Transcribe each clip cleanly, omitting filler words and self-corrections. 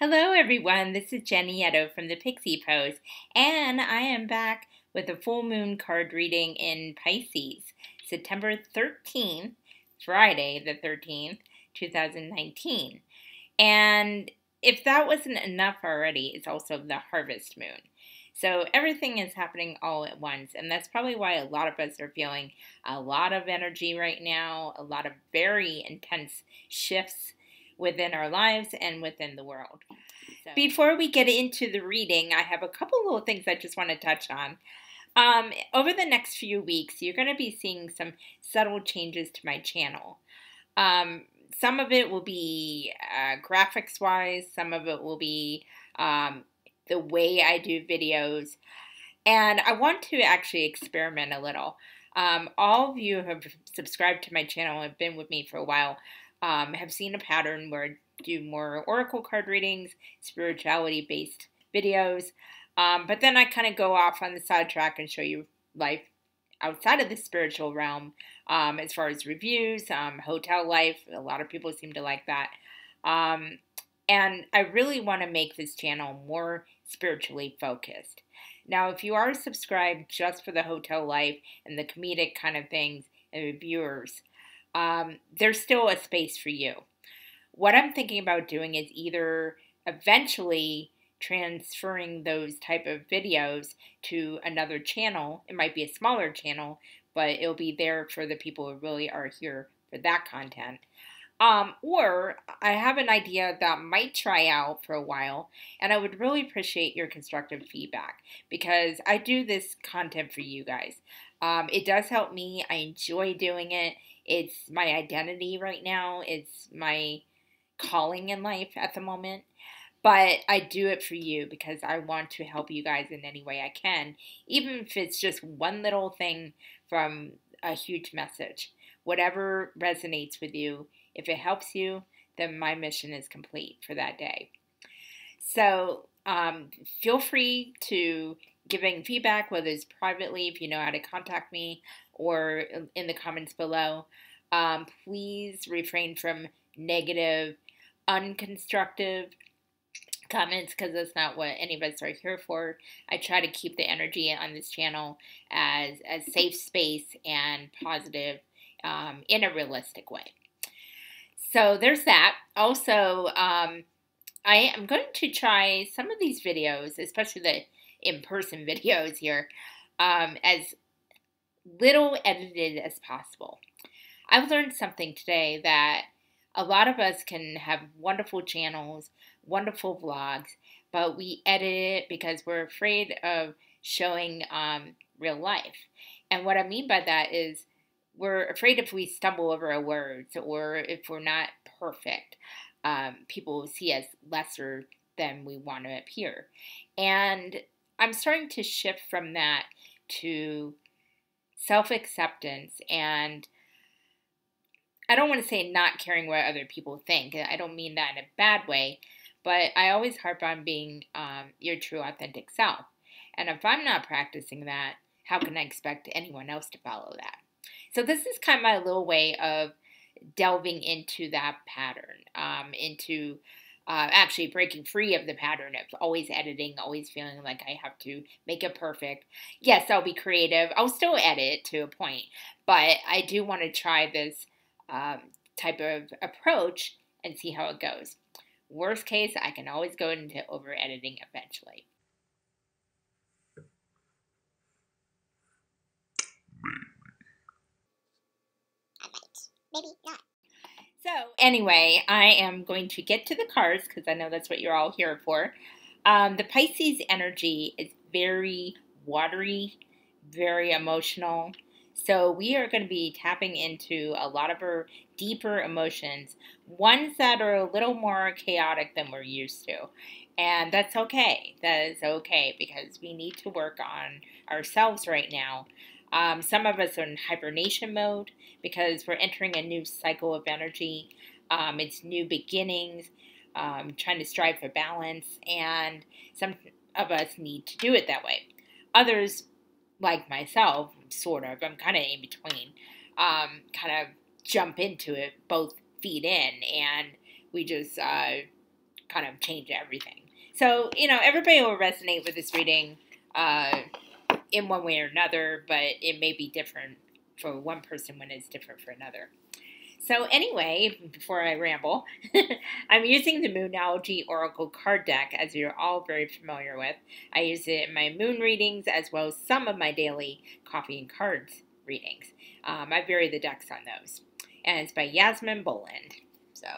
Hello everyone, this is Jenny from the Pixie Pose, and I am back with a full moon card reading in Pisces, September 13th, Friday the 13th, 2019. And if that wasn't enough already, it's also the harvest moon. So everything is happening all at once, and that's probably why a lot of us are feeling a lot of energy right now, a lot of very intense shifts within our lives and within the world. So, before we get into the reading, I have a couple little things I just want to touch on. Over the next few weeks, you're going to be seeing some subtle changes to my channel. Some of it will be graphics-wise, some of it will be the way I do videos, and I want to actually experiment a little. All of you who have subscribed to my channel and have been with me for a while have seen a pattern where I do more oracle card readings, spirituality-based videos, but then I kind of go off on the sidetrack and show you life outside of the spiritual realm, as far as reviews, hotel life. A lot of people seem to like that. And I really want to make this channel more spiritually focused. Now, if you are subscribed just for the hotel life and the comedic kind of things and reviewers, there's still a space for you. What I'm thinking about doing is either eventually transferring those type of videos to another channel. It might be a smaller channel, but it'll be there for the people who really are here for that content. Or I have an idea that I might try out for a while, and I would really appreciate your constructive feedback because I do this content for you guys. It does help me. I enjoy doing it. It's my identity right now. It's my calling in life at the moment. But I do it for you because I want to help you guys in any way I can, even if it's just one little thing from a huge message. Whatever resonates with you, if it helps you, then my mission is complete for that day. So feel free to giving feedback, whether it's privately, if you know how to contact me, or in the comments below. Please refrain from negative, unconstructive comments because that's not what any of us are here for. I try to keep the energy on this channel as a safe space and positive in a realistic way. So there's that. Also, I am going to try some of these videos, especially the in-person videos here, as little edited as possible. I've learned something today that a lot of us can have wonderful channels, wonderful vlogs, but we edit it because we're afraid of showing real life. And what I mean by that is we're afraid if we stumble over our words or if we're not perfect, people will see us lesser than we want to appear. And I'm starting to shift from that to self-acceptance, and I don't want to say not caring what other people think. I don't mean that in a bad way, but I always harp on being your true authentic self. And if I'm not practicing that, how can I expect anyone else to follow that? So this is kind of my little way of delving into that pattern, into actually breaking free of the pattern of always editing, always feeling like I have to make it perfect. Yes, I'll be creative. I'll still edit to a point, but I do want to try this type of approach and see how it goes. Worst case, I can always go into over editing eventually. Maybe not. So anyway, I am going to get to the cards because I know that's what you're all here for. The Pisces energy is very watery, very emotional. So we are going to be tapping into a lot of our deeper emotions, ones that are a little more chaotic than we're used to. And that's okay. That is okay because we need to work on ourselves right now. Some of us are in hibernation mode because we're entering a new cycle of energy. It's new beginnings, trying to strive for balance, and some of us need to do it that way. Others, like myself, sort of. I'm kind of in between. Kind of jump into it, both feet in, and we just kind of change everything. So, everybody will resonate with this reading in one way or another, but it may be different for one person when it's different for another. So anyway, before I ramble, I'm using the Moonology Oracle card deck, as you're all very familiar with. I use it in my moon readings as well as some of my daily coffee and cards readings. I vary the decks on those. And it's by Yasmin Boland. So,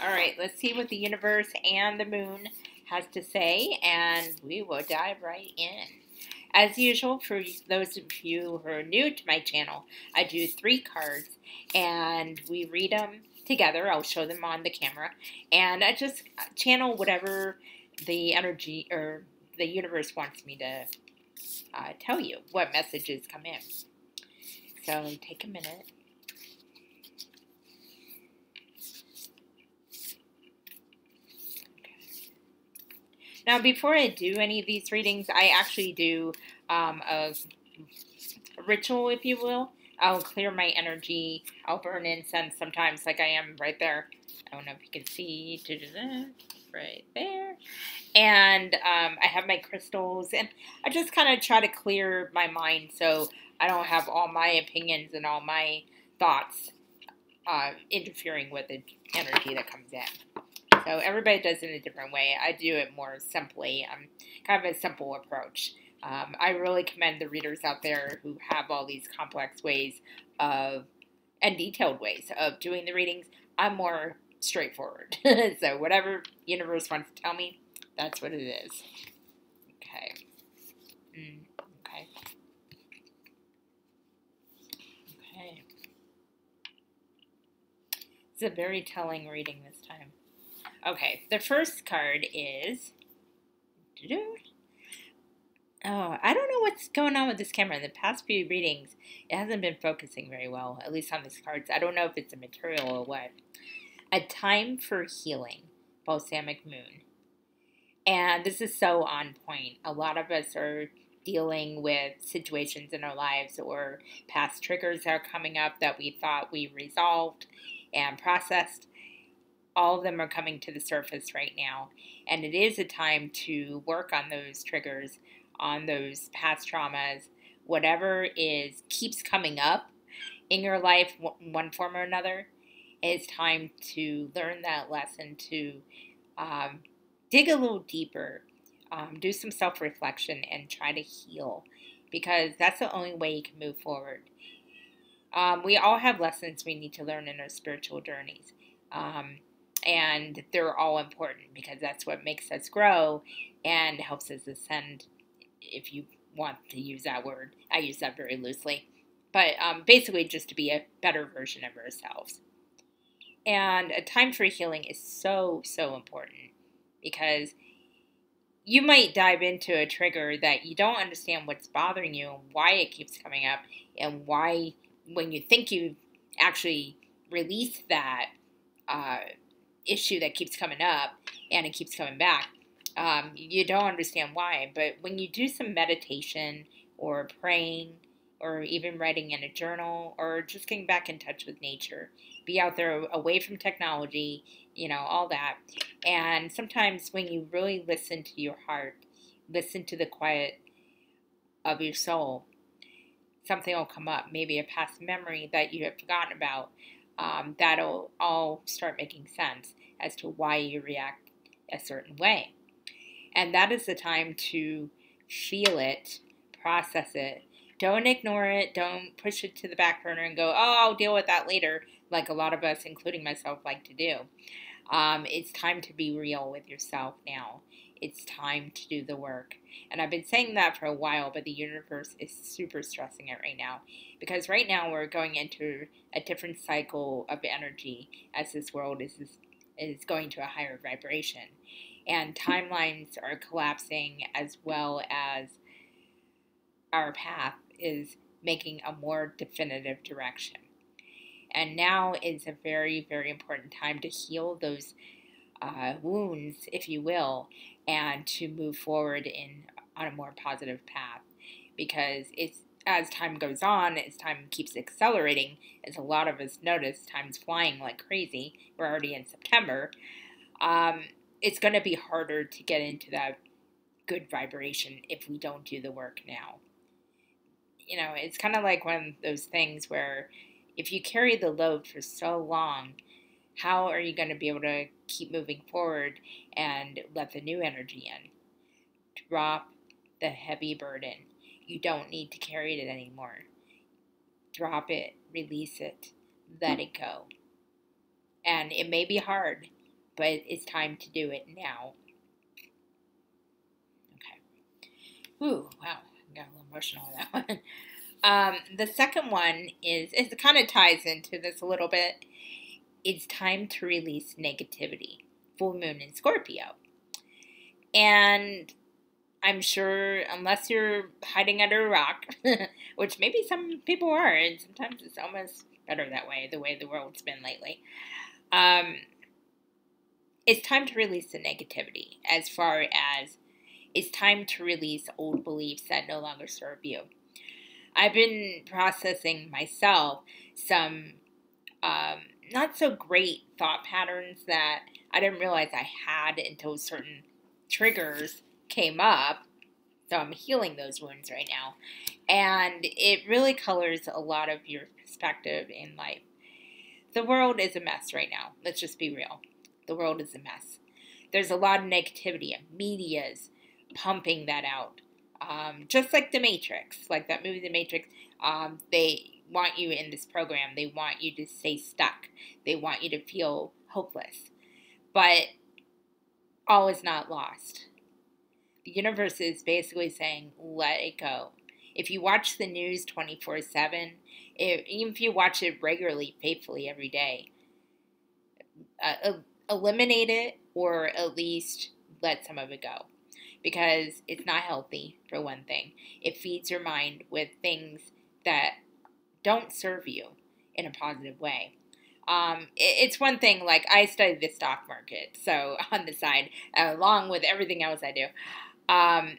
all right, let's see what the universe and the moon has to say, and we will dive right in. As usual, for those of you who are new to my channel, I do 3 cards, and we read them together. I'll show them on the camera, and I just channel whatever the energy or the universe wants me to tell you, what messages come in. So take a minute. Now, before I do any of these readings, I actually do a ritual, if you will. I'll clear my energy. I'll burn incense sometimes, like I am right there. I don't know if you can see. Right there. And I have my crystals, and I just kind of try to clear my mind so I don't have all my opinions and all my thoughts interfering with the energy that comes in. So everybody does it in a different way. I do it more simply. Kind of a simple approach. I really commend the readers out there who have all these complex ways and detailed ways of doing the readings. I'm more straightforward. So whatever universe wants to tell me, that's what it is. Okay. Okay. Okay. It's a very telling reading this time. Okay, the first card is... Oh, I don't know what's going on with this camera. In the past few readings, it hasn't been focusing very well, at least on these cards. I don't know if it's a material or what. A Time for Healing, Balsamic Moon. And this is so on point. A lot of us are dealing with situations in our lives or past triggers that are coming up that we thought we resolved and processed. All of them are coming to the surface right now. And it is a time to work on those triggers, on those past traumas, whatever keeps coming up in your life, one form or another. It's time to learn that lesson, to dig a little deeper, do some self-reflection, and try to heal, because that's the only way you can move forward. We all have lessons we need to learn in our spiritual journeys. And they're all important because that's what makes us grow and helps us ascend, if you want to use that word. I use that very loosely. But basically just to be a better version of ourselves. And a time for healing is so, so important because you might dive into a trigger that you don't understand what's bothering you and why it keeps coming up, and why when you think you actually released that issue that keeps coming up and it keeps coming back, you don't understand why. But when you do some meditation or praying or even writing in a journal or just getting back in touch with nature, be out there away from technology, all that. And sometimes when you really listen to your heart, listen to the quiet of your soul, something will come up, maybe a past memory that you have forgotten about. That'll all start making sense as to why you react a certain way. And that is the time to feel it, process it. Don't ignore it. Don't push it to the back burner and go, oh, I'll deal with that later, like a lot of us, including myself, like to do. It's time to be real with yourself now. It's time to do the work. And I've been saying that for a while, but the universe is super stressing it right now. Because right now we're going into a different cycle of energy as this world is going to a higher vibration. And timelines are collapsing, as well as our path is making a more definitive direction. And now is a very, very important time to heal those wounds, if you will, and to move forward on a more positive path, because it's as time goes on, as time keeps accelerating, as a lot of us notice, time's flying like crazy. We're already in September. It's going to be harder to get into that good vibration if we don't do the work now. You know, it's kind of like one of those things where if you carry the load for so long, how are you going to be able to keep moving forward and let the new energy in? Drop the heavy burden. You don't need to carry it anymore. Drop it, release it, let it go. And it may be hard, but it's time to do it now. Okay. Ooh, wow. I got a little emotional on that one. The second one is, it kind of ties into this a little bit. It's time to release negativity. Full moon in Scorpio. And I'm sure, unless you're hiding under a rock, which maybe some people are, and sometimes it's almost better that way, the way the world's been lately. It's time to release the negativity, as far as it's time to release old beliefs that no longer serve you. I've been processing myself some not so great thought patterns that I didn't realize I had until certain triggers came up. So I'm healing those wounds right now. And it really colors a lot of your perspective in life. The world is a mess right now. Let's just be real. The world is a mess. There's a lot of negativity, and media's pumping that out. Just like The Matrix, like that movie The Matrix, they want you in this program. They want you to stay stuck. They want you to feel hopeless. But all is not lost. The universe is basically saying, let it go. If you watch the news 24/7, even if you watch it regularly, faithfully every day, eliminate it, or at least let some of it go. Because it's not healthy, for one thing. It feeds your mind with things that don't serve you in a positive way. It's one thing, like, I study the stock market, so on the side, along with everything else I do.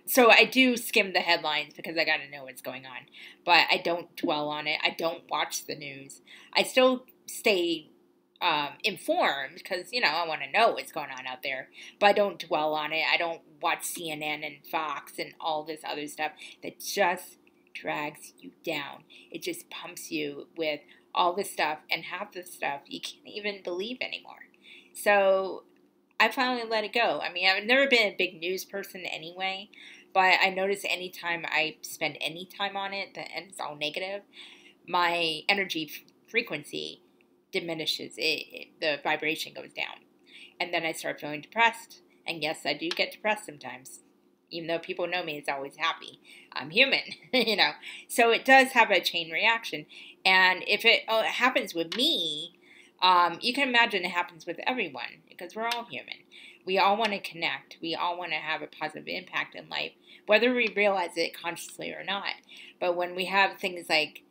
So I do skim the headlines because I got to know what's going on. But I don't dwell on it. I don't watch the news. I still stay informed because, you know, I want to know what's going on out there. But I don't dwell on it. I don't watch CNN and Fox and all this other stuff that just drags you down. It just pumps you with all this stuff, and half the stuff you can't even believe anymore. So I finally let it go. I mean, I've never been a big news person anyway, but I notice anytime I spend any time on it, and it's all negative, my energy frequency diminishes. The vibration goes down. And then I start feeling depressed. And yes, I do get depressed sometimes. Even though people know me, it's always happy. I'm human, you know. So it does have a chain reaction. And if it happens with me, you can imagine it happens with everyone, because we're all human. We all want to connect. We all want to have a positive impact in life, whether we realize it consciously or not. But when we have things like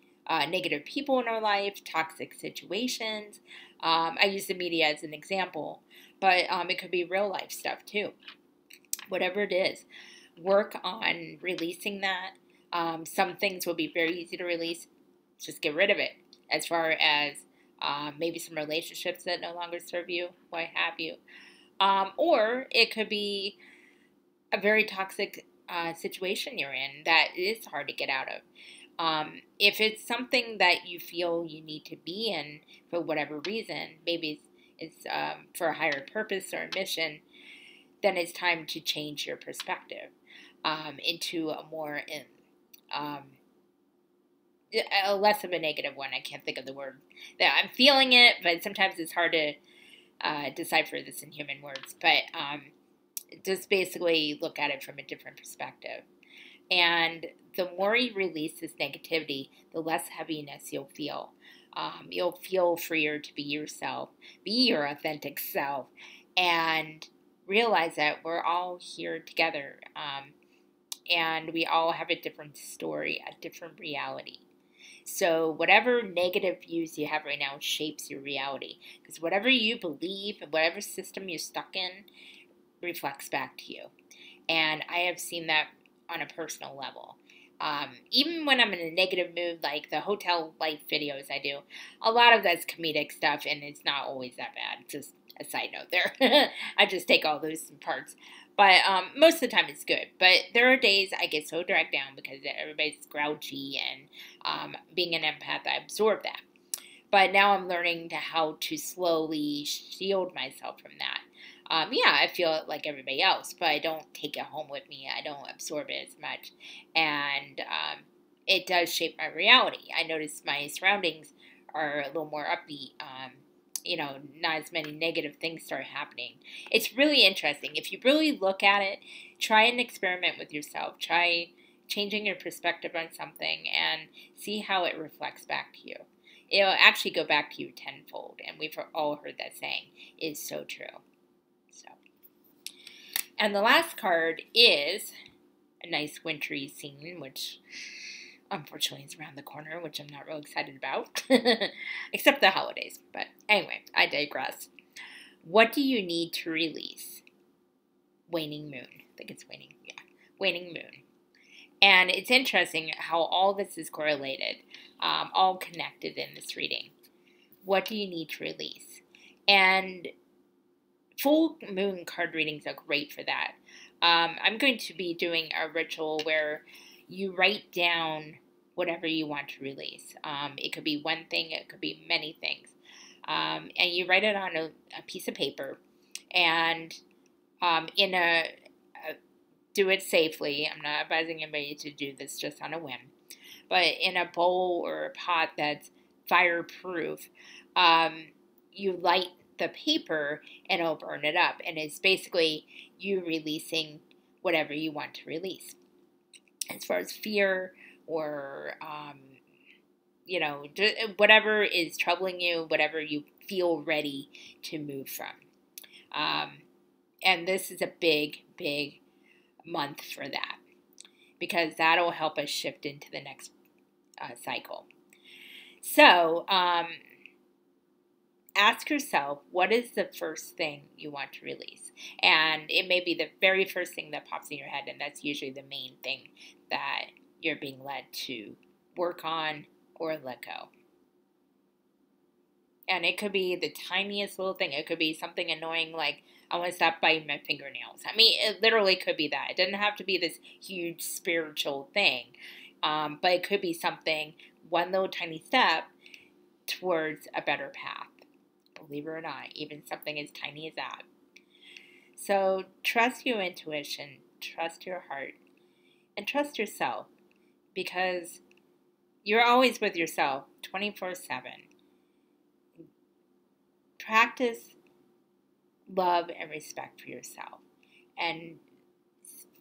negative people in our life, toxic situations, I use the media as an example, but it could be real life stuff too. Whatever it is, work on releasing that. Some things will be very easy to release. Just get rid of it. As far as maybe some relationships that no longer serve you, what have you. Or it could be a very toxic situation you're in that is hard to get out of. If it's something that you feel you need to be in for whatever reason, maybe it's for a higher purpose or a mission, then it's time to change your perspective into a more, a less of a negative one. I can't think of the word. I'm feeling it, but sometimes it's hard to decipher this in human words. But just basically look at it from a different perspective. And the more you release this negativity, the less heaviness you'll feel. You'll feel freer to be yourself, be your authentic self, and realize that we're all here together, and we all have a different story, a different reality. So whatever negative views you have right now shapes your reality, because whatever you believe and whatever system you're stuck in reflects back to you. And I have seen that on a personal level. Even when I'm in a negative mood, like the hotel life videos I do, a lot of that's comedic stuff, and it's not always that bad. Just a side note there. I just take all those parts. But most of the time it's good. But there are days I get so dragged down because everybody's grouchy, and being an empath, I absorb that. But now I'm learning how to slowly shield myself from that. Yeah, I feel it like everybody else, but I don't take it home with me. I don't absorb it as much. And it does shape my reality. I notice my surroundings are a little more upbeat. Not as many negative things start happening. It's really interesting. If you really look at it, try an experiment with yourself. Try changing your perspective on something and see how it reflects back to you. It'll actually go back to you tenfold. And we've all heard that saying. It's so true. And the last card is a nice wintry scene, which unfortunately is around the corner, which I'm not real excited about, except the holidays. But anyway, I digress. What do you need to release? Waning moon. I think it's waning. Yeah, waning moon. And it's interesting how all this is correlated, all connected in this reading. What do you need to release? And full moon card readings are great for that. I'm going to be doing a ritual where you write down whatever you want to release. It could be one thing, it could be many things. And you write it on a piece of paper, and do it safely. I'm not advising anybody to do this just on a whim, but in a bowl or a pot that's fireproof, you light the paper and it'll burn it up. And it's basically you releasing whatever you want to release. As far as fear or, whatever is troubling you, whatever you feel ready to move from. And this is a big, big month for that, because that'll help us shift into the next cycle. So, ask yourself, what is the first thing you want to release? And it may be the very first thing that pops in your head, and that's usually the main thing that you're being led to work on or let go. And it could be the tiniest little thing. It could be something annoying like, I want to stop biting my fingernails. I mean, it literally could be that. It doesn't have to be this huge spiritual thing. But it could be something, one little tiny step towards a better path. Believe it or not, even something as tiny as that. So trust your intuition, trust your heart, and trust yourself, because you're always with yourself 24/7. Practice love and respect for yourself, and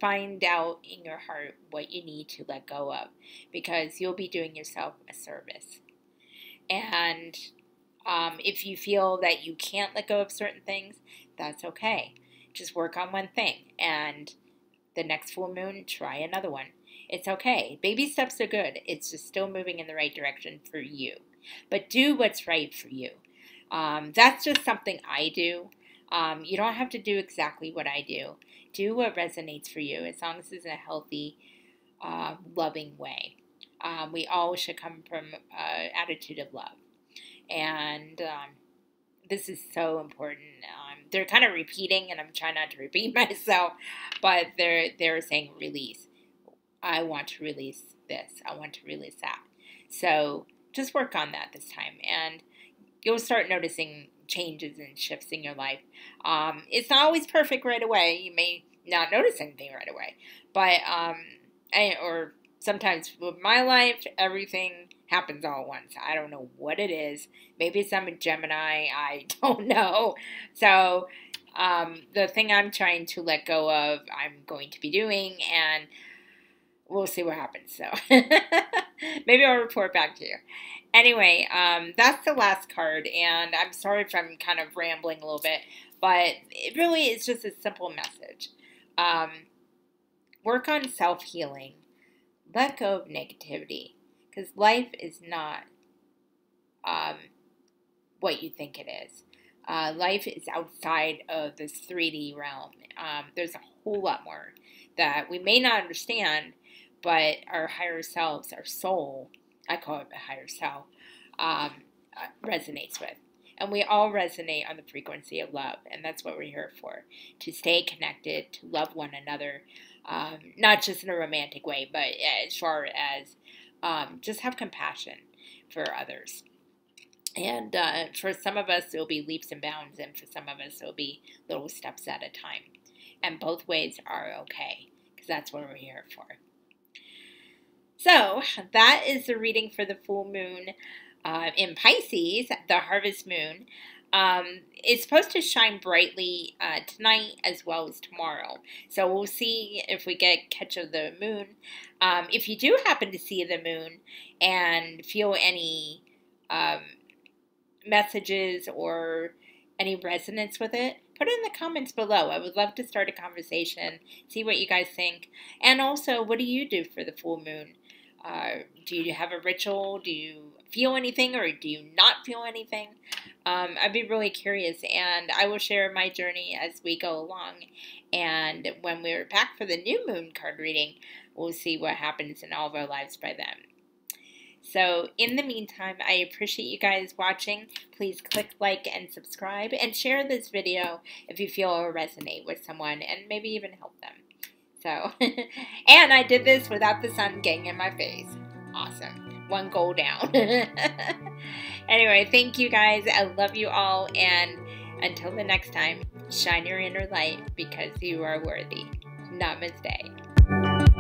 find out in your heart what you need to let go of, because you'll be doing yourself a service. And if you feel that you can't let go of certain things, that's okay. Just work on one thing, and the next full moon, try another one. It's okay. Baby steps are good. It's just still moving in the right direction for you. But do what's right for you. That's just something I do. You don't have to do exactly what I do. Do what resonates for you, as long as it's in a healthy, loving way. We all should come from an attitude of love. And this is so important. They're kind of repeating, and I'm trying not to repeat myself, but they're saying release. I want to release this. I want to release that. So just work on that this time, and you'll start noticing changes and shifts in your life. It's not always perfect right away. You may not notice anything right away, but or sometimes with my life, everything happens all at once. I don't know what it is. Maybe it's I'm a Gemini. I don't know. So the thing I'm trying to let go of, I'm going to be doing, and we'll see what happens. So maybe I'll report back to you. Anyway, that's the last card, and I'm sorry if I'm kind of rambling a little bit, but it really is just a simple message. Work on self-healing. Let go of negativity, because life is not what you think it is. Life is outside of this 3D realm. There's a whole lot more that we may not understand, but our higher selves, our soul, I call it a higher self, resonates with. And we all resonate on the frequency of love, and that's what we're here for, to stay connected, to love one another, not just in a romantic way, but as far as just have compassion for others. And for some of us, it'll be leaps and bounds, and for some of us, it'll be little steps at a time. And both ways are okay, because that's what we're here for. So that is the reading for the full moon in Pisces, the harvest moon. It's supposed to shine brightly tonight as well as tomorrow. So we'll see if we get catch of the moon. If you do happen to see the moon and feel any messages or any resonance with it, put it in the comments below. I would love to start a conversation, see what you guys think. And also, what do you do for the full moon? Do you have a ritual? Do you feel anything, or do you not feel anything? I'd be really curious, and I will share my journey as we go along. And when we're back for the new moon card reading, we'll see what happens in all of our lives by then. So in the meantime, I appreciate you guys watching. Please click like and subscribe, and share this video if you feel it will resonate with someone and maybe even help them. So, and I did this without the sun getting in my face. Awesome. One goal down. Anyway, thank you guys. I love you all. And until the next time, shine your inner light because you are worthy. Namaste.